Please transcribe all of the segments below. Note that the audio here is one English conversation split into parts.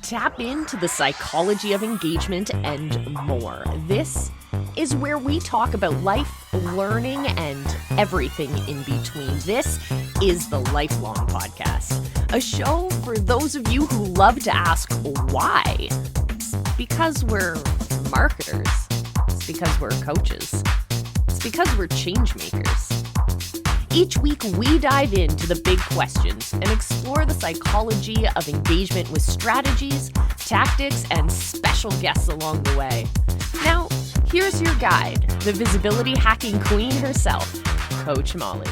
Tap into the psychology of engagement and more. This is where we talk about life, learning, and everything in between. This is the Lifelong Podcast, a show for those of you who love to ask why. It's because we're marketers. It's because we're coaches. It's because we're change makers. Each week, we dive into the big questions and explore the psychology of engagement with strategies, tactics, and special guests along the way. Now, here's your guide, the visibility hacking queen herself, Coach Molle.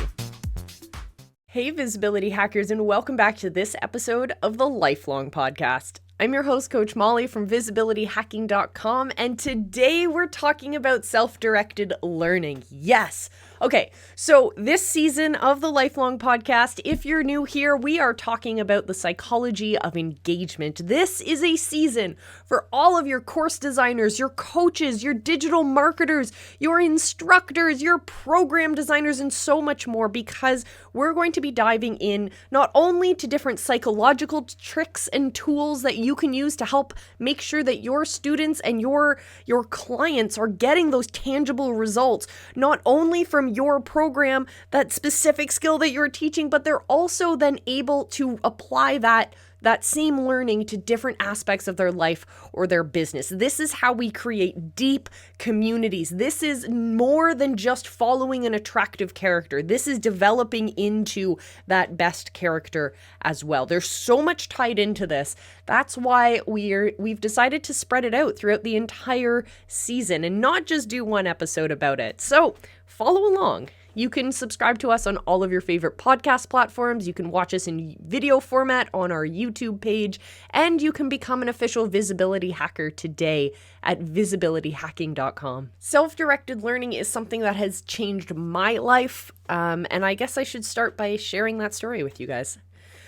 Hey, visibility hackers, and welcome back to this episode of the Lifelong Podcast. I'm your host, Coach Molle from visibilityhacking.com, and today we're talking about self-directed learning. Yes. Okay, so this season of the Lifelong Podcast, if you're new here, we are talking about the psychology of engagement. This is a season for all of your course designers, your coaches, your digital marketers, your instructors, your program designers, and so much more, because we're going to be diving in not only to different psychological tricks and tools that you can use to help make sure that your students and your clients are getting those tangible results, not only from your program, that specific skill that you're teaching, but they're also then able to apply that same learning to different aspects of their life or their business. This is how we create deep communities. This is more than just following an attractive character. This is developing into that best character as well. There's so much tied into this. That's why we've decided to spread it out throughout the entire season and not just do one episode about it. So follow along. You can subscribe to us on all of your favorite podcast platforms. You can watch us in video format on our YouTube page, and you can become an official visibility hacker today at visibilityhacking.com. Self-directed learning is something that has changed my life, and I guess I should start by sharing that story with you guys.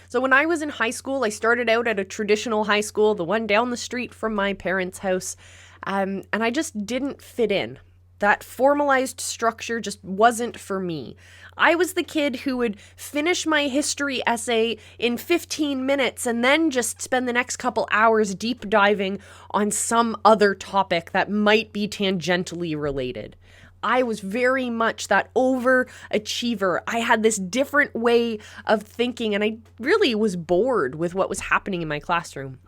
So when I was in high school, I started out at a traditional high school, the one down the street from my parents' house, and I just didn't fit in. That formalized structure just wasn't for me. I was the kid who would finish my history essay in 15 minutes and then just spend the next couple hours deep diving on some other topic that might be tangentially related. I was very much that overachiever. I had this different way of thinking, and I really was bored with what was happening in my classroom.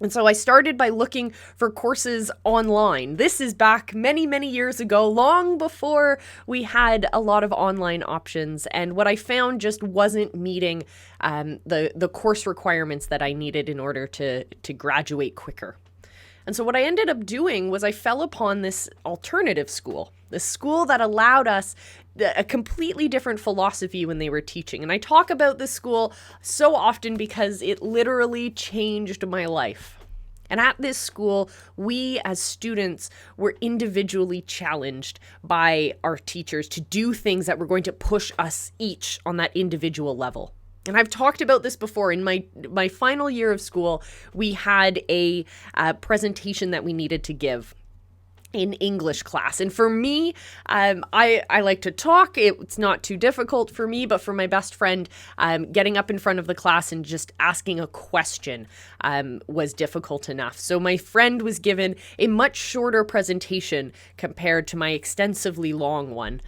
And so I started by looking for courses online. This is back many, many years ago, long before we had a lot of online options. And what I found just wasn't meeting the course requirements that I needed in order to graduate quicker. And so what I ended up doing was I fell upon this alternative school, this school that allowed us a completely different philosophy when they were teaching. And I talk about this school so often because it literally changed my life. And at this school, we as students were individually challenged by our teachers to do things that were going to push us each on that individual level. And I've talked about this before. In my final year of school, we had a presentation that we needed to give in English class. And for me, I like to talk. It's not too difficult for me, but for my best friend, getting up in front of the class and just asking a question was difficult enough. So my friend was given a much shorter presentation compared to my extensively long one.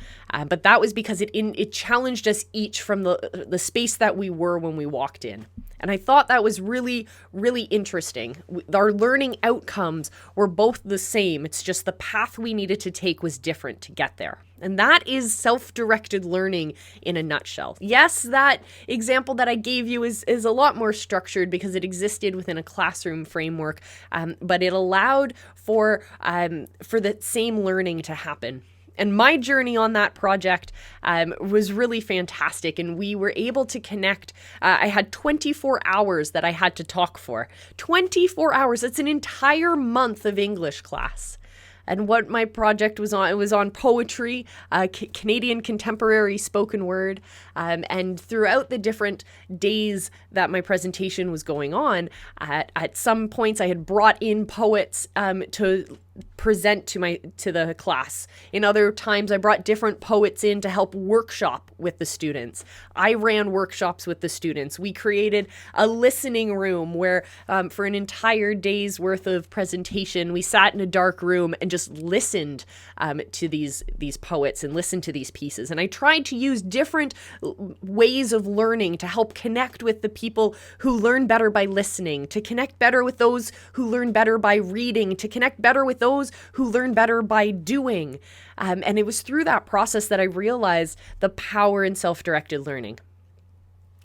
But that was because it challenged us each from the space that we were when we walked in. And I thought that was really, really interesting. Our learning outcomes were both the same. It's just the path we needed to take was different to get there. And that is self-directed learning in a nutshell. Yes, that example that I gave you is a lot more structured because it existed within a classroom framework, but it allowed for the same learning to happen. And my journey on that project was really fantastic, and we were able to connect. I had 24 hours that I had to talk for. 24 hours, that's an entire month of English class. And what my project was on, it was on poetry, Canadian contemporary spoken word. And throughout the different days that my presentation was going on, at some points I had brought in poets to present to the class. In other times, I brought different poets in to help workshop with the students. I ran workshops with the students. We created a listening room where for an entire day's worth of presentation, we sat in a dark room and just listened to these poets and listened to these pieces. And I tried to use different ways of learning to help connect with the people who learn better by listening, to connect better with those who learn better by reading, to connect better with those who learn better by doing. And it was through that process that I realized the power in self-directed learning.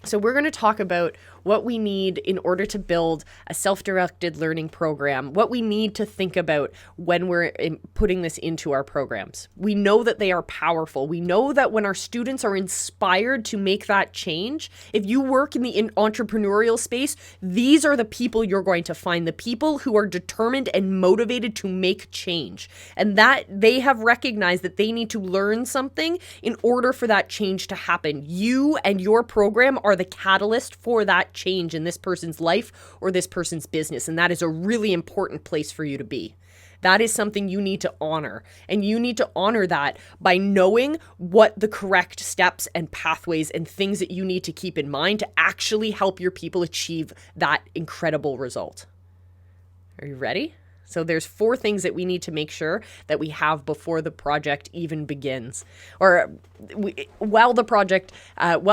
So we're going to talk about what we need in order to build a self-directed learning program, what we need to think about when we're putting this into our programs. We know that they are powerful. We know that when our students are inspired to make that change, if you work in the entrepreneurial space, these are the people you're going to find, the people who are determined and motivated to make change. And that they have recognized that they need to learn something in order for that change to happen. You and your program are the catalyst for that change in this person's life or this person's business. And that is a really important place for you to be. That is something you need to honor. And you need to honor that by knowing what the correct steps and pathways and things that you need to keep in mind to actually help your people achieve that incredible result. Are you ready? So there's 4 things that we need to make sure that we have before the project even begins. Or while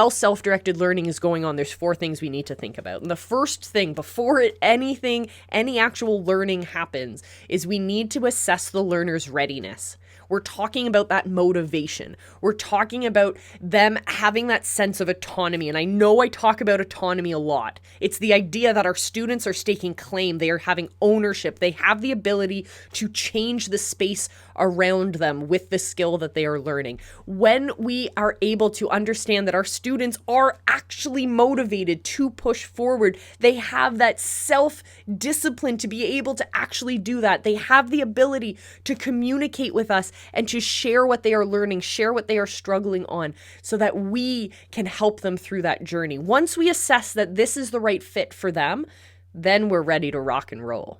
self-directed learning is going on, there's 4 things we need to think about. And the first thing, before any actual learning happens, is we need to assess the learner's readiness. We're talking about that motivation. We're talking about them having that sense of autonomy. And I know I talk about autonomy a lot. It's the idea that our students are staking claim. They are having ownership. They have the ability to change the space around them with the skill that they are learning. When we are able to understand that our students are actually motivated to push forward, they have that self-discipline to be able to actually do that. They have the ability to communicate with us and to share what they are learning, share what they are struggling on, so that we can help them through that journey. Once we assess that this is the right fit for them, then we're ready to rock and roll.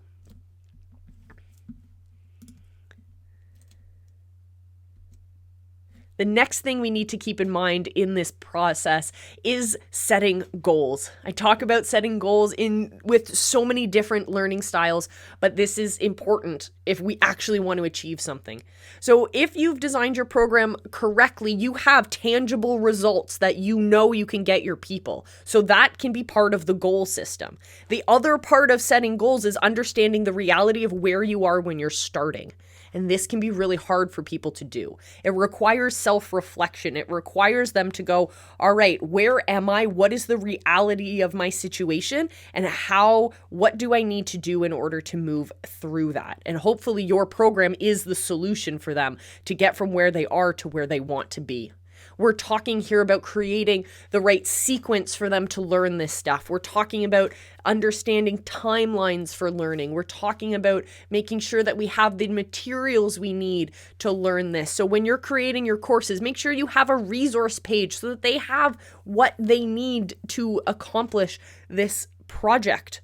The next thing we need to keep in mind in this process is setting goals. I talk about setting goals with so many different learning styles, but this is important if we actually want to achieve something. So if you've designed your program correctly, you have tangible results that you know you can get your people. So that can be part of the goal system. The other part of setting goals is understanding the reality of where you are when you're starting. And this can be really hard for people to do. It requires self-reflection. It requires them to go, all right, where am I? What is the reality of my situation? And what do I need to do in order to move through that? And hopefully your program is the solution for them to get from where they are to where they want to be. We're talking here about creating the right sequence for them to learn this stuff. We're talking about understanding timelines for learning. We're talking about making sure that we have the materials we need to learn this. So when you're creating your courses, make sure you have a resource page so that they have what they need to accomplish this project.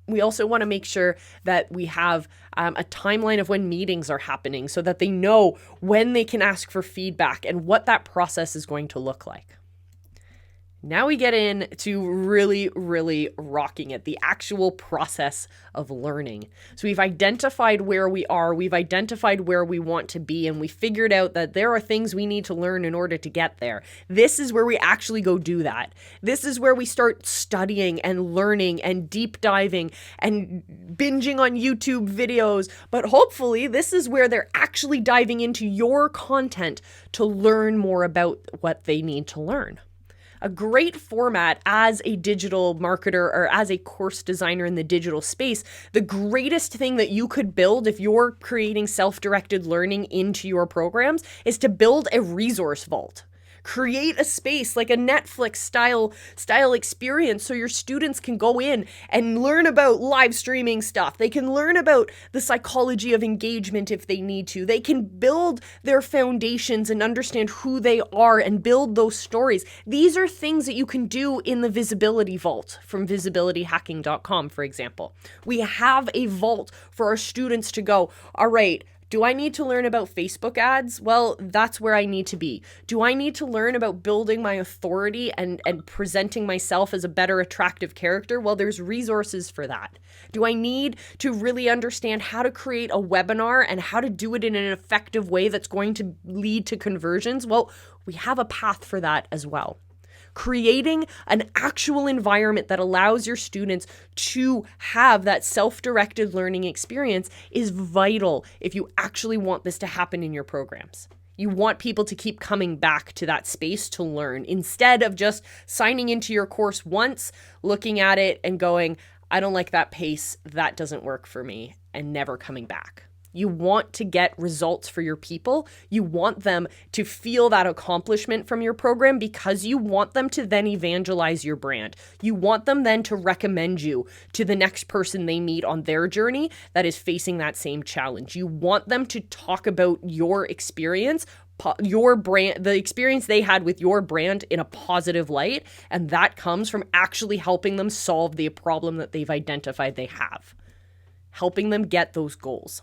We also want to make sure that we have a timeline of when meetings are happening so that they know when they can ask for feedback and what that process is going to look like. Now we get into really, really rocking it, the actual process of learning. So we've identified where we are, we've identified where we want to be, and we figured out that there are things we need to learn in order to get there. This is where we actually go do that. This is where we start studying and learning and deep diving and binging on YouTube videos. But hopefully this is where they're actually diving into your content to learn more about what they need to learn. A great format as a digital marketer or as a course designer in the digital space, the greatest thing that you could build if you're creating self-directed learning into your programs is to build a resource vault. Create a space like a Netflix style experience so your students can go in and learn about live streaming stuff. They can learn about the psychology of engagement if they need to. They can build their foundations and understand who they are and build those stories. These are things that you can do in the Visibility Vault from visibilityhacking.com, for example. We have a vault for our students to go, all right, do I need to learn about Facebook ads? Well, that's where I need to be. Do I need to learn about building my authority and presenting myself as a better attractive character? Well, there's resources for that. Do I need to really understand how to create a webinar and how to do it in an effective way that's going to lead to conversions? Well, we have a path for that as well. Creating an actual environment that allows your students to have that self-directed learning experience is vital if you actually want this to happen in your programs. You want people to keep coming back to that space to learn instead of just signing into your course once, looking at it and going, I don't like that pace, that doesn't work for me, and never coming back. You want to get results for your people. You want them to feel that accomplishment from your program because you want them to then evangelize your brand. You want them then to recommend you to the next person they meet on their journey that is facing that same challenge. You want them to talk about your experience, your brand, the experience they had with your brand in a positive light. And that comes from actually helping them solve the problem that they've identified they have, helping them get those goals.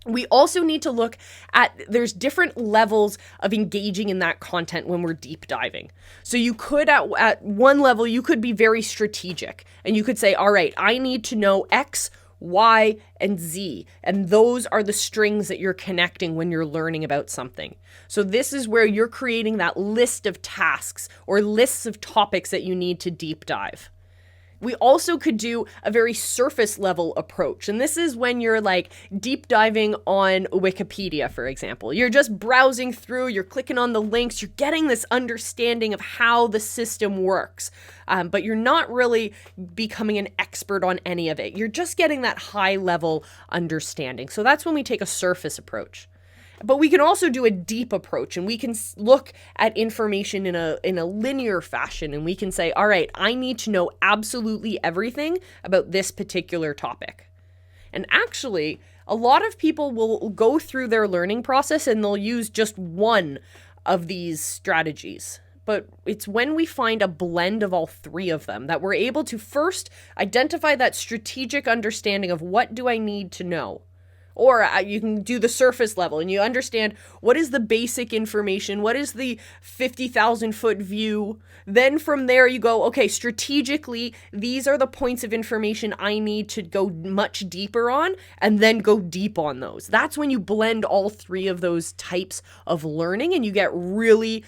We also need to look at, there's different levels of engaging in that content when we're deep diving. So you could, at one level, you could be very strategic and you could say, all right, I need to know X, Y, and Z. And those are the strings that you're connecting when you're learning about something. So this is where you're creating that list of tasks or lists of topics that you need to deep dive. We also could do a very surface level approach. And this is when you're like deep diving on Wikipedia, for example. You're just browsing through, you're clicking on the links, you're getting this understanding of how the system works. But you're not really becoming an expert on any of it. You're just getting that high level understanding. So that's when we take a surface approach. But we can also do a deep approach and we can look at information in a linear fashion and we can say, all right, I need to know absolutely everything about this particular topic. And actually, a lot of people will go through their learning process and they'll use just one of these strategies. But it's when we find a blend of all three of them that we're able to first identify that strategic understanding of what do I need to know. Or you can do the surface level and you understand what is the basic information, what is the 50,000 foot view. Then from there you go, okay, strategically, these are the points of information I need to go much deeper on and then go deep on those. That's when you blend all three of those types of learning and you get really,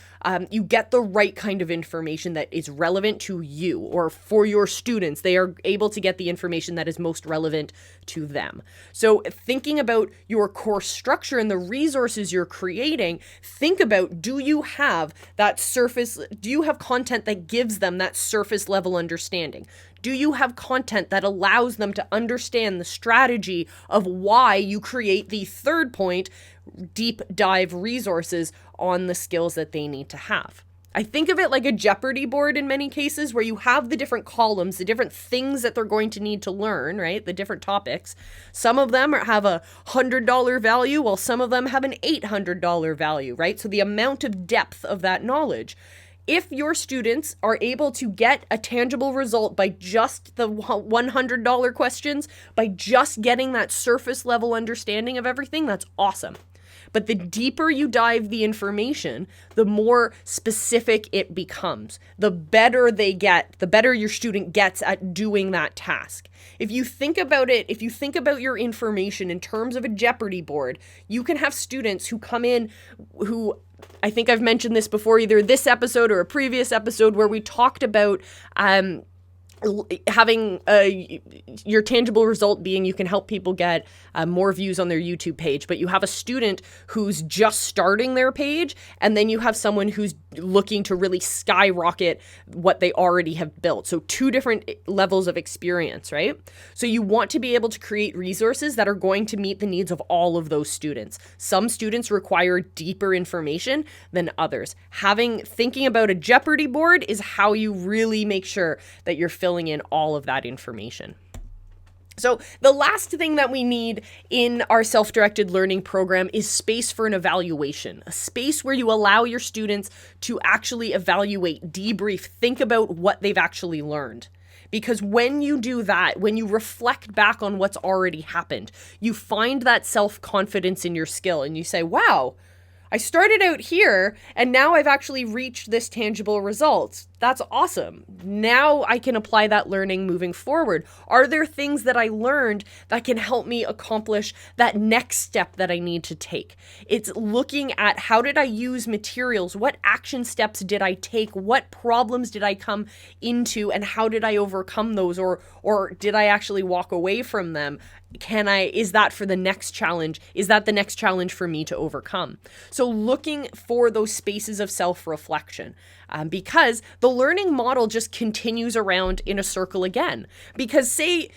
you get the right kind of information that is relevant to you or for your students. They are able to get the information that is most relevant to them. So thinking about your course structure and the resources you're creating, think about, do you have that surface, do you have content that gives them that surface level understanding? Do you have content that allows them to understand the strategy of why you create the third point, deep dive resources on the skills that they need to have? I think of it like a Jeopardy board in many cases where you have the different columns, the different things that they're going to need to learn, right? The different topics. Some of them have a $100 value, while some of them have an $800 value, right? So the amount of depth of that knowledge. If your students are able to get a tangible result by just the $100 questions, by just getting that surface level understanding of everything, that's awesome. But the deeper you dive the information, the more specific it becomes. The better they get, the better your student gets at doing that task. If you think about it, if you think about your information in terms of a Jeopardy board, you can have students who come in who, I think I've mentioned this before, either this episode or a previous episode where we talked about having your tangible result being you can help people get more views on their YouTube page, but you have a student who's just starting their page, and then you have someone who's looking to really skyrocket what they already have built. So two different levels of experience, right? So you want to be able to create resources that are going to meet the needs of all of those students. Some students require deeper information than others. Thinking about a Jeopardy board is how you really make sure that you're filling in all of that information. So the last thing that we need in our self-directed learning program is space for an evaluation, a space where you allow your students to actually evaluate, debrief, think about what they've actually learned. Because when you do that, when you reflect back on what's already happened, you find that self-confidence in your skill and you say, wow, I started out here and now I've actually reached this tangible result. That's awesome. Now I can apply that learning moving forward. Are there things that I learned that can help me accomplish that next step that I need to take? It's looking at how did I use materials? What action steps did I take? What problems did I come into and how did I overcome those? Or did I actually walk away from them? Is that for the next challenge? Is that the next challenge for me to overcome? So looking for those spaces of self-reflection, because the learning model just continues around in a circle again. Because say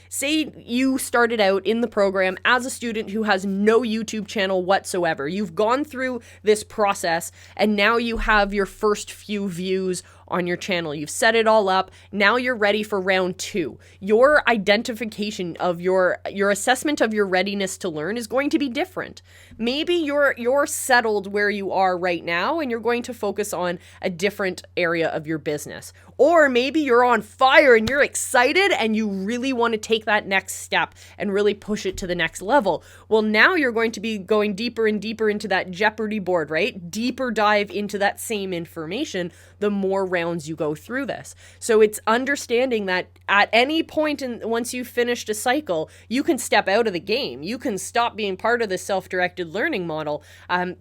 you started out in the program as a student who has no YouTube channel whatsoever. You've gone through this process and now you have your first few views on your channel. You've set it all up. Now you're ready for round 2. Your identification of your assessment of your readiness to learn is going to be different. Maybe you're settled where you are right now and you're going to focus on a different area of your business. Or maybe you're on fire and you're excited and you really want to take that next step and really push it to the next level. Well, now you're going to be going deeper and deeper into that Jeopardy board, right? Deeper dive into that same information the more rounds you go through this. So it's understanding that at any point once you've finished a cycle, you can step out of the game. You can stop being part of the self-directed learning model.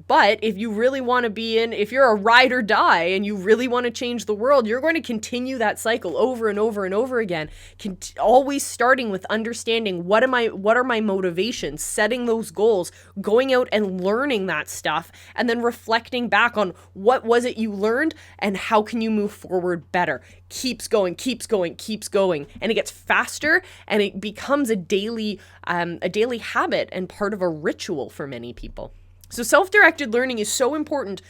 But if you really want to if you're a ride or die and you really want to change the world, you're going to continue that cycle over and over and over again. Always starting with understanding what are my motivations, setting those goals, going out and learning that stuff, and then reflecting back on what was it you learned and how can you move forward better. Keeps going. And it gets faster and it becomes a daily habit and part of a ritual for many people. So self-directed learning is so important,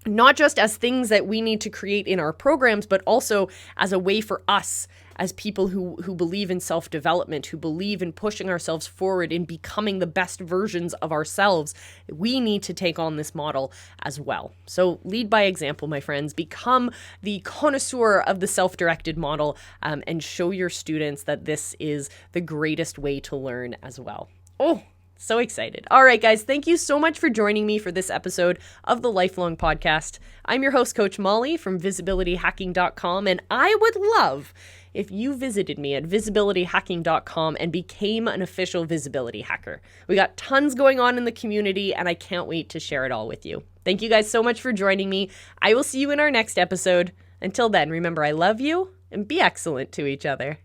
not just as things that we need to create in our programs, but also as a way for us as people who believe in self-development, who believe in pushing ourselves forward, in becoming the best versions of ourselves. We need to take on this model as well. So lead by example, my friends. Become the connoisseur of the self-directed model, and show your students that this is the greatest way to learn as well. Oh, so excited. All right, guys, thank you so much for joining me for this episode of the Lifelong Podcast. I'm your host, Coach Molle from visibilityhacking.com, and I would love if you visited me at visibilityhacking.com and became an official visibility hacker. We got tons going on in the community, and I can't wait to share it all with you. Thank you guys so much for joining me. I will see you in our next episode. Until then, remember, I love you, and be excellent to each other.